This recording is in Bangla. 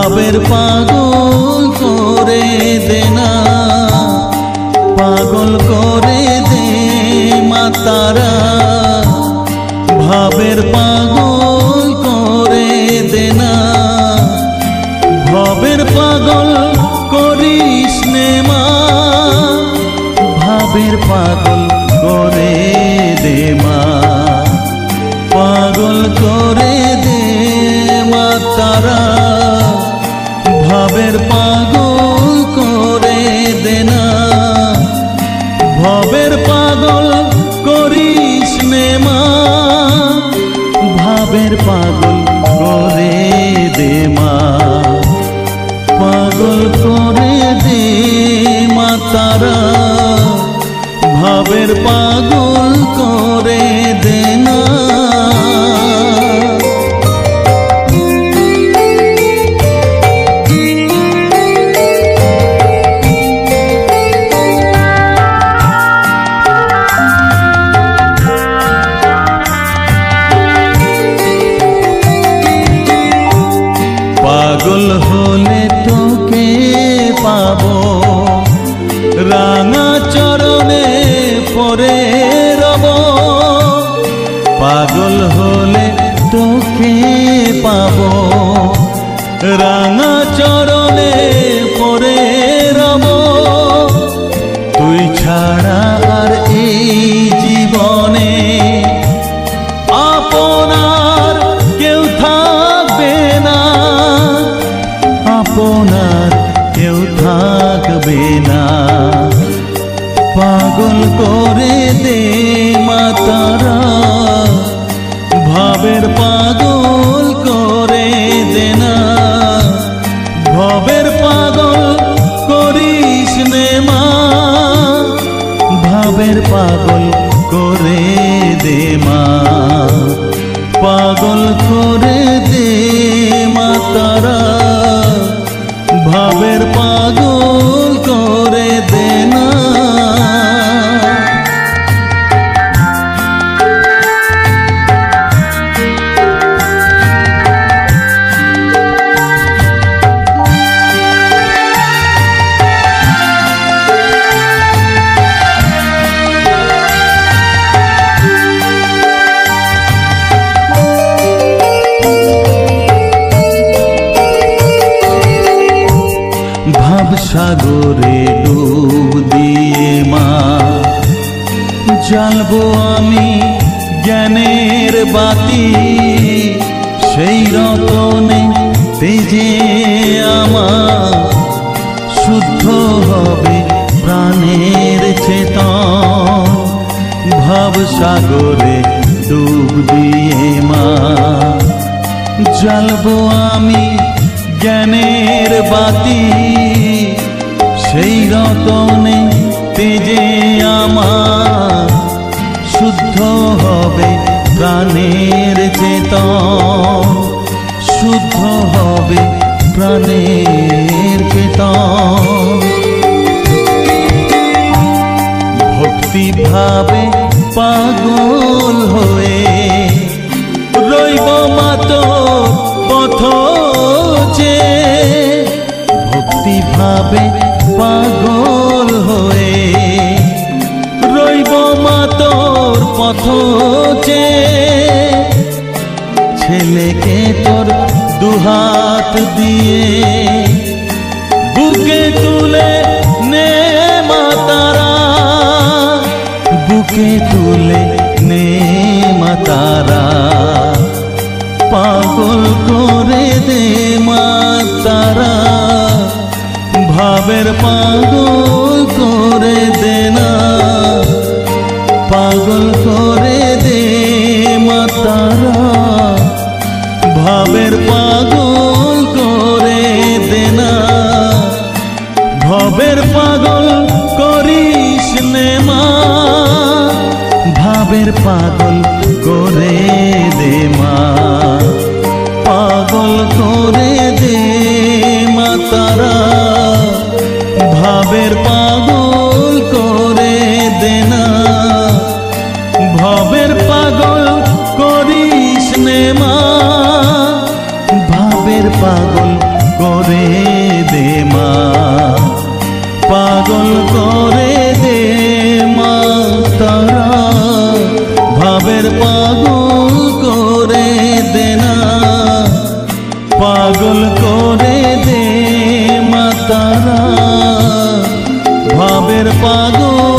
ভাবের পাগল করে দে না, পাগল করে দে মা তারা, ভাবের পাগল করে দে না, ভাবের পাগল করিস নে মা, ভাবের পাগল করে দে মা, পাগল করে দে মা তারা, ভাবের পাগল করে দে না, ভাবের পাগল করিস নে মা, ভাবের পাগল করে দে মা, পাগল করে দে মা তারা, ভাবের পাগল করে দে না। পাগল হলে তোকে পাবো, রাঙা চরণে পরে রব, পাগল হলে তোকে পাবো, রাঙা চরণে পরে রব, তুই ছাড়া আর এই জীবনে আপনার কেউ থাকবে না, আপনার কেউ থাকবে না, পাগল করে দে মা তারা, ভাবের পাগল করে দে না, ভাবের পাগল করিস নে মা, ভাবের পাগল করে দে মা, পাগল করে দে মা তারা, ভাবের পাগল করে দে না। সাগরে ডুব দিয়ে মা জ্বালবো আমি জ্ঞানের বাতি, সেই রতনে তেজে আমার শুদ্ধ হবে প্রাণের চেতন, ভাব সাগরে ডুব দিয়ে মা জ্বালবো আমি জ্ঞানের বাতি, সেই রতনে তেজে আমার শুদ্ধ হবে প্রাণের চেতন, শুদ্ধ হবে প্রাণের চেতন, ভক্তি ভাবে পাগল হয়ে রইব মাতো পথ যে, ভক্তি ভাবে পাগল হয়ে রইব মা তোর পথ যে, ছেলেকে তোর দুহাত দিয়ে বুকে তুলে নে মা তারা, বুকে তুলে নে মা তারা, পাগল করে দে মা তারা, ভাবের পাগল করে দে না, পাগল করে দে মা তারা, ভাবের পাগল করে দে না, ভাবের পাগল করিস নে মা, ভাবের পাগল করে দে মা, পাগল করে দে মা তারা, ভাবের পাগল করে দে না, ভাবের পাগল করিস নে মা, ভাবের পাগল করে দে মা, পাগল করে দে মা তারা, ভাবের পাগল করে দে না, পাগল করে দে মা তারা, ভাবের পাগল